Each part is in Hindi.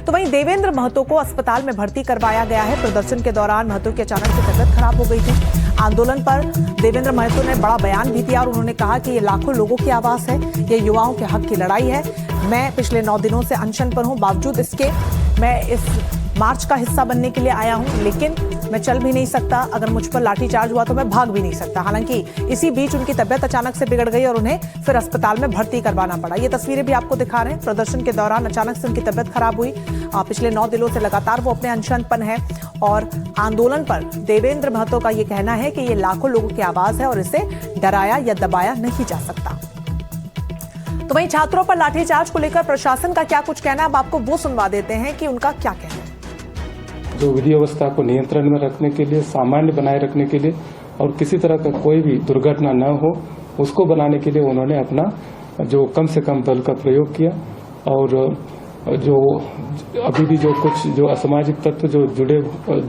तो वहीं देवेंद्र महतो को अस्पताल में भर्ती करवाया गया है। प्रदर्शन के दौरान महतो की अचानक से तबीयत खराब हो गई थी। आंदोलन पर देवेंद्र महतो ने बड़ा बयान भी दिया और उन्होंने कहा कि ये लाखों लोगों की आवाज है, ये युवाओं के हक की लड़ाई है। मैं पिछले 9 दिनों से अनशन पर हूं, बावजूद इसके मैं इस मार्च का हिस्सा बनने के लिए आया हूं, लेकिन मैं चल भी नहीं सकता। अगर मुझ पर लाठीचार्ज हुआ तो मैं भाग भी नहीं सकता। हालांकि इसी बीच उनकी तबीयत अचानक से बिगड़ गई और उन्हें फिर अस्पताल में भर्ती करवाना पड़ा। ये तस्वीरें भी आपको दिखा रहे हैं। प्रदर्शन के दौरान अचानक से उनकी तबीयत खराब हुई। पिछले 9 दिनों से लगातार वो अपने अनशन पर है और आंदोलन पर देवेंद्र महतो का ये कहना है कि ये लाखों लोगों की आवाज है और इसे डराया या दबाया नहीं जा सकता। तो वहीं छात्रों पर लाठीचार्ज को लेकर प्रशासन का क्या कुछ कहना है, अब आपको वो सुनवा देते हैं कि उनका क्या कहना है। जो विधि व्यवस्था को नियंत्रण में रखने के लिए, सामान्य बनाए रखने के लिए और किसी तरह का कोई भी दुर्घटना न हो, उसको बनाने के लिए उन्होंने अपना जो कम से कम बल का प्रयोग किया। और जो अभी भी जो कुछ जो असामाजिक तत्व जो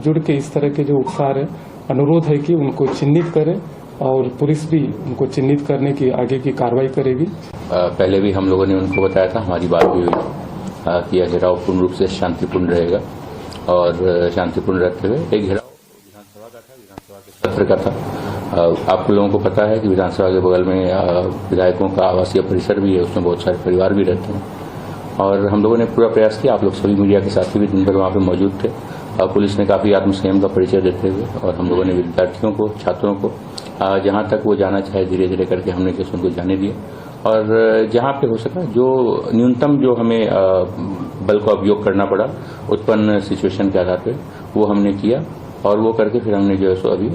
जुड़ के इस तरह के जो उत्साह है, अनुरोध है कि उनको चिन्हित करें और पुलिस भी उनको चिन्हित करने की आगे की कार्रवाई करेगी। पहले भी हम लोगों ने उनको बताया था, हमारी बात भी हुई कि यह घेराव पूर्ण रूप से शांतिपूर्ण रहेगा और शांतिपूर्ण रहते हुए एक घेराव विधानसभा का था, विधानसभा के सत्र का था। आप लोगों को पता है कि विधानसभा के बगल में विधायकों का आवासीय परिसर भी है, उसमें बहुत सारे परिवार भी रहते हैं और हम लोगों ने पूरा प्रयास किया। आप लोग सभी मीडिया के साथी भी दिन भर वहाँ पे मौजूद थे और पुलिस ने काफी आत्मसंयम का परिचय देते हुए और हम लोगों ने विद्यार्थियों को, छात्रों को जहाँ तक वो जाना चाहे धीरे धीरे करके हमने केस उनको जाने दिया और जहाँ पे हो सका जो न्यूनतम जो हमें बल का उपयोग करना पड़ा उत्पन्न सिचुएशन के आधार पे वो हमने किया और वो करके फिर हमने जो है सो अभी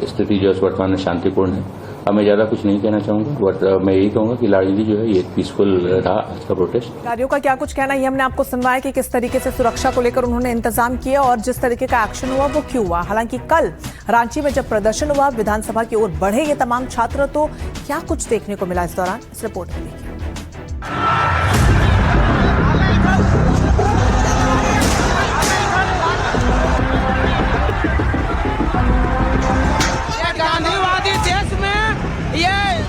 स्थिति जो है वर्तमान में शांतिपूर्ण है। अब मैं ज्यादा कुछ नहीं कहना चाहूंगा, बट मैं यही कहूंगा कि लाडली जो है ये पीसफुल रहा आज का प्रोटेस्ट। अधिकारियों का क्या कुछ कहना, ये हमने आपको सुनवाया कि किस तरीके से सुरक्षा को लेकर उन्होंने इंतजाम किया और जिस तरीके का एक्शन हुआ वो क्यों हुआ। हालांकि कल रांची में जब प्रदर्शन हुआ, विधानसभा की ओर बढ़े ये तमाम छात्र, तो क्या कुछ देखने को मिला इस दौरान, इस रिपोर्ट में देखिए।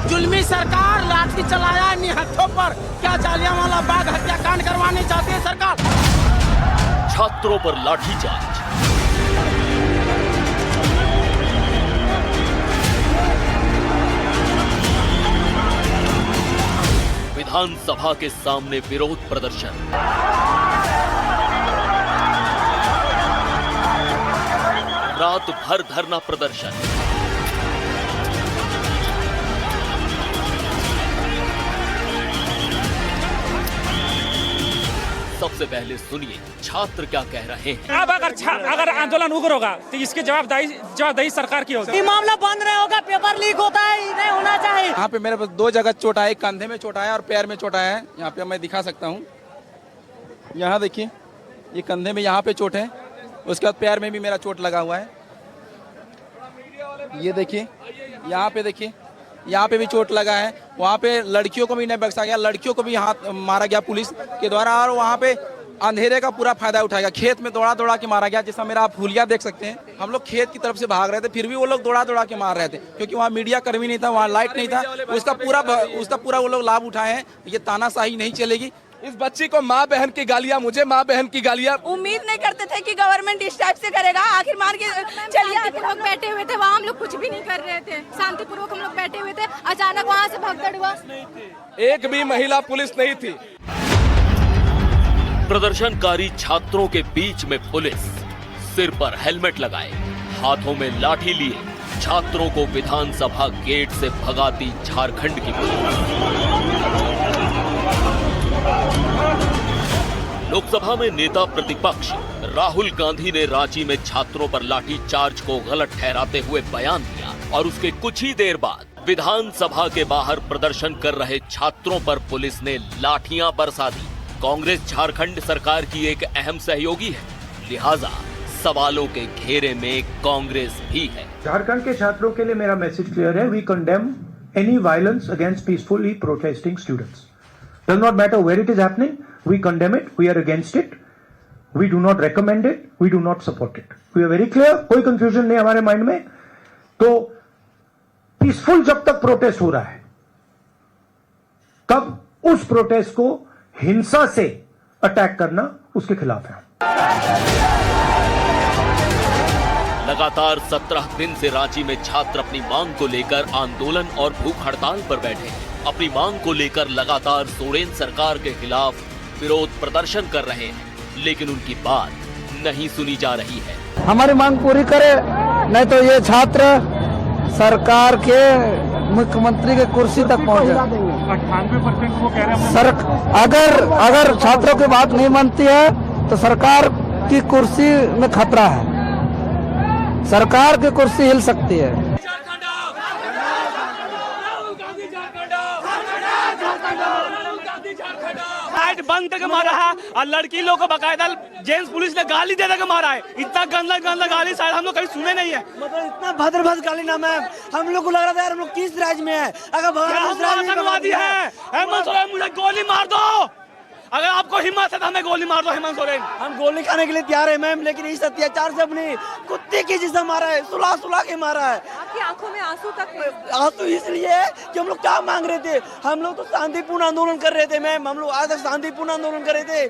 जुल्मी सरकार लाठी चलाया निहत्थों पर, क्या जालियांवाला बाग हत्याकांड करवाने चाहती है सरकार। छात्रों पर लाठीचार्ज, विधानसभा के सामने विरोध प्रदर्शन, रात भर धरना प्रदर्शन, सबसे पहले सुनिए छात्र क्या कह रहे हैं। अब अगर आंदोलन उग्र होगा तो इसकी जवाबदेही सरकार की होगी। ये मामला बंद नहीं होगा, पेपर लीक होता है, नहीं होना चाहिए। यहाँ पे मेरे पास 2 जगह चोट आई, कंधे में चोट आया और पैर में चोट आया है। यहाँ पे मैं दिखा सकता हूँ, यहाँ देखिए, ये कंधे में यहाँ पे चोट है, उसके बाद पैर में भी मेरा चोट लगा हुआ है। ये देखिए, यहाँ पे देखिए, यहाँ पे भी चोट लगा है। वहाँ पे लड़कियों को भी नहीं बख्शा गया, लड़कियों को भी हाथ मारा गया पुलिस के द्वारा और वहाँ पे अंधेरे का पूरा फायदा उठाएगा। खेत में दौड़ा दौड़ा के मारा गया, जैसा मेरा आप हुलिया देख सकते हैं। हम लोग खेत की तरफ से भाग रहे थे, फिर भी वो लोग दौड़ा दौड़ा के मार रहे थे क्योंकि वहाँ मीडिया कर्मी नहीं था, वहाँ लाइट नहीं था। उसका पूरा वो लोग लाभ उठाए हैं। ये तानाशाही नहीं चलेगी। इस बच्ची को माँ बहन की गालियाँ, मुझे माँ बहन की गालियाँ। उम्मीद नहीं करते थे कि गवर्नमेंट इस टाइप से करेगा। आखिर मान के चलिए, हम लोग बैठे हुए थे वहाँ, हम लोग कुछ भी नहीं कर रहे थे, शांतिपूर्वक हम लोग बैठे हुए थे। अचानक वहाँ से भगदड़ हुआ, एक भी महिला पुलिस नहीं थी। प्रदर्शनकारी छात्रों के बीच में पुलिस, सिर पर हेलमेट लगाए, हाथों में लाठी लिए छात्रों को विधानसभा गेट से भगाती झारखंड की पुलिस। लोकसभा में नेता प्रतिपक्ष राहुल गांधी ने रांची में छात्रों पर लाठी चार्ज को गलत ठहराते हुए बयान दिया और उसके कुछ ही देर बाद विधानसभा के बाहर प्रदर्शन कर रहे छात्रों पर पुलिस ने लाठियां बरसा दी। कांग्रेस झारखंड सरकार की एक अहम सहयोगी है, लिहाजा सवालों के घेरे में कांग्रेस भी है। झारखंड के छात्रों के लिए मेरा मैसेज क्लियर है। We condemn any violence against peacefully protesting students. Does not matter where it is happening, we condemn it, we are against it, we do not recommend it, we do not support it. We are very clear, कोई confusion नहीं हमारे माइंड में। तो पीसफुल जब तक प्रोटेस्ट हो रहा है, तब उस प्रोटेस्ट को हिंसा से अटैक करना उसके खिलाफ है। लगातार 17 दिन से रांची में छात्र अपनी मांग को लेकर आंदोलन और भूख हड़ताल पर बैठे हैं। अपनी मांग को लेकर लगातार सोरेन सरकार के खिलाफ विरोध प्रदर्शन कर रहे हैं, लेकिन उनकी बात नहीं सुनी जा रही है। हमारी मांग पूरी करे, नहीं तो ये छात्र सरकार के मुख्यमंत्री के कुर्सी तक पहुंचे। 98% वो कह रहे हैं अगर छात्रों की बात नहीं मानती है तो सरकार की कुर्सी में खतरा है, सरकार की कुर्सी हिल सकती है। लाइट बंद करके मारा है और लड़की लोग को बकायदा जेंट्स पुलिस ने गाली दे के मारा है। इतना गंदा गाली शायद हम लोग कभी सुने नहीं है। मतलब इतना भद्र गाली नाम है, हम लोग को लग रहा था यार हम लोग किस राज्य में है। अगर आतंकवादी है हेमंत सोरेन, मुझे गोली मार दो। अगर आपको हिम्मत है तो हमें गोली मार दो हेमंत सोरेन। हम गोली खाने के लिए तैयार है मैम, लेकिन इस अत्याचार से अपनी कुत्ते की जैसा मारा है, सुला के मारा है। आपकी आंखों में आंसू तक आंसू इसलिए है कि हम लोग क्या मांग रहे थे, हम लोग तो शांतिपूर्ण आंदोलन कर रहे थे मैम, हम लोग आज तक शांतिपूर्ण आंदोलन कर रहे थे।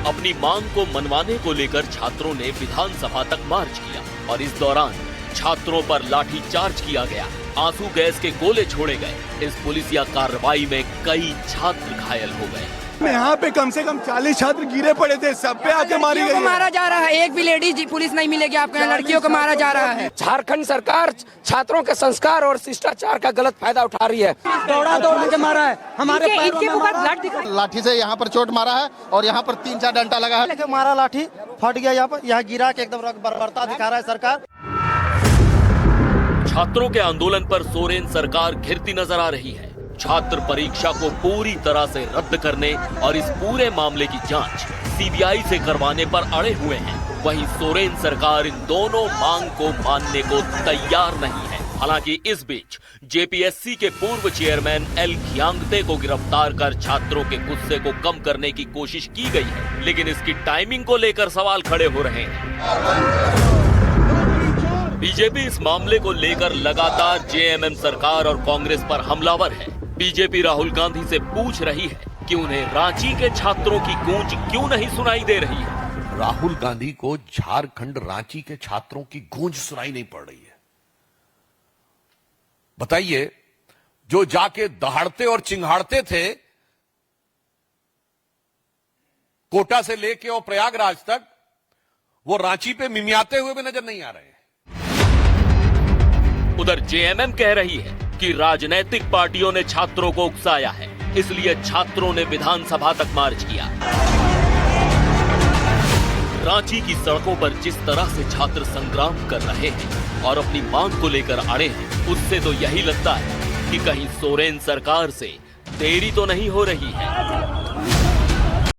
अपनी मांग को मनवाने को लेकर छात्रों ने विधानसभा तक मार्च किया और इस दौरान छात्रों पर लाठी चार्ज किया गया, आंसू गैस के गोले छोड़े गए। इस पुलिसिया कार्रवाई में कई छात्र घायल हो गए। यहाँ पे कम से कम 40 छात्र गिरे पड़े थे, सब पे आके मारी गई। मारा जा रहा है, एक भी लेडीज पुलिस नहीं मिलेगी आपको यहाँ, लड़कियों को मारा जा रहा है। झारखंड सरकार छात्रों के संस्कार और शिष्टाचार का गलत फायदा उठा रही है। दौड़ के मारा है, हमारे लाठी से यहाँ पर चोट मारा है और यहाँ पर 3-4 डंडा लगा है। मारा लाठी फट गया, यहाँ गिरा के एकदम बर्बरता दिखा रहा है सरकार। छात्रों के आंदोलन पर सोरेन सरकार घिरती नजर आ रही है। छात्र परीक्षा को पूरी तरह से रद्द करने और इस पूरे मामले की जांच सीबीआई से करवाने पर अड़े हुए हैं। वहीं सोरेन सरकार इन दोनों मांग को मानने को तैयार नहीं है। हालांकि इस बीच जेपीएससी के पूर्व चेयरमैन एल खियांगते को गिरफ्तार कर छात्रों के गुस्से को कम करने की कोशिश की गई है, लेकिन इसकी टाइमिंग को लेकर सवाल खड़े हो रहे हैं। बीजेपी इस मामले को लेकर लगातार जेएमएम सरकार और कांग्रेस पर हमलावर है। बीजेपी राहुल गांधी से पूछ रही है कि उन्हें रांची के छात्रों की गूंज क्यों नहीं सुनाई दे रही है। राहुल गांधी को झारखंड रांची के छात्रों की गूंज सुनाई नहीं पड़ रही है। बताइए, जो जाके दहाड़ते और चिंगाड़ते थे कोटा से लेके और प्रयागराज तक, वो रांची पे मिमियाते हुए भी नजर नहीं आ रहे हैं। उधर जेएमएम कह रही है कि राजनीतिक पार्टियों ने छात्रों को उकसाया है, इसलिए छात्रों ने विधानसभा तक मार्च किया। रांची की सड़कों पर जिस तरह से छात्र संग्राम कर रहे हैं और अपनी मांग को लेकर अड़े हैं, उससे तो यही लगता है कि कहीं सोरेन सरकार से देरी तो नहीं हो रही है।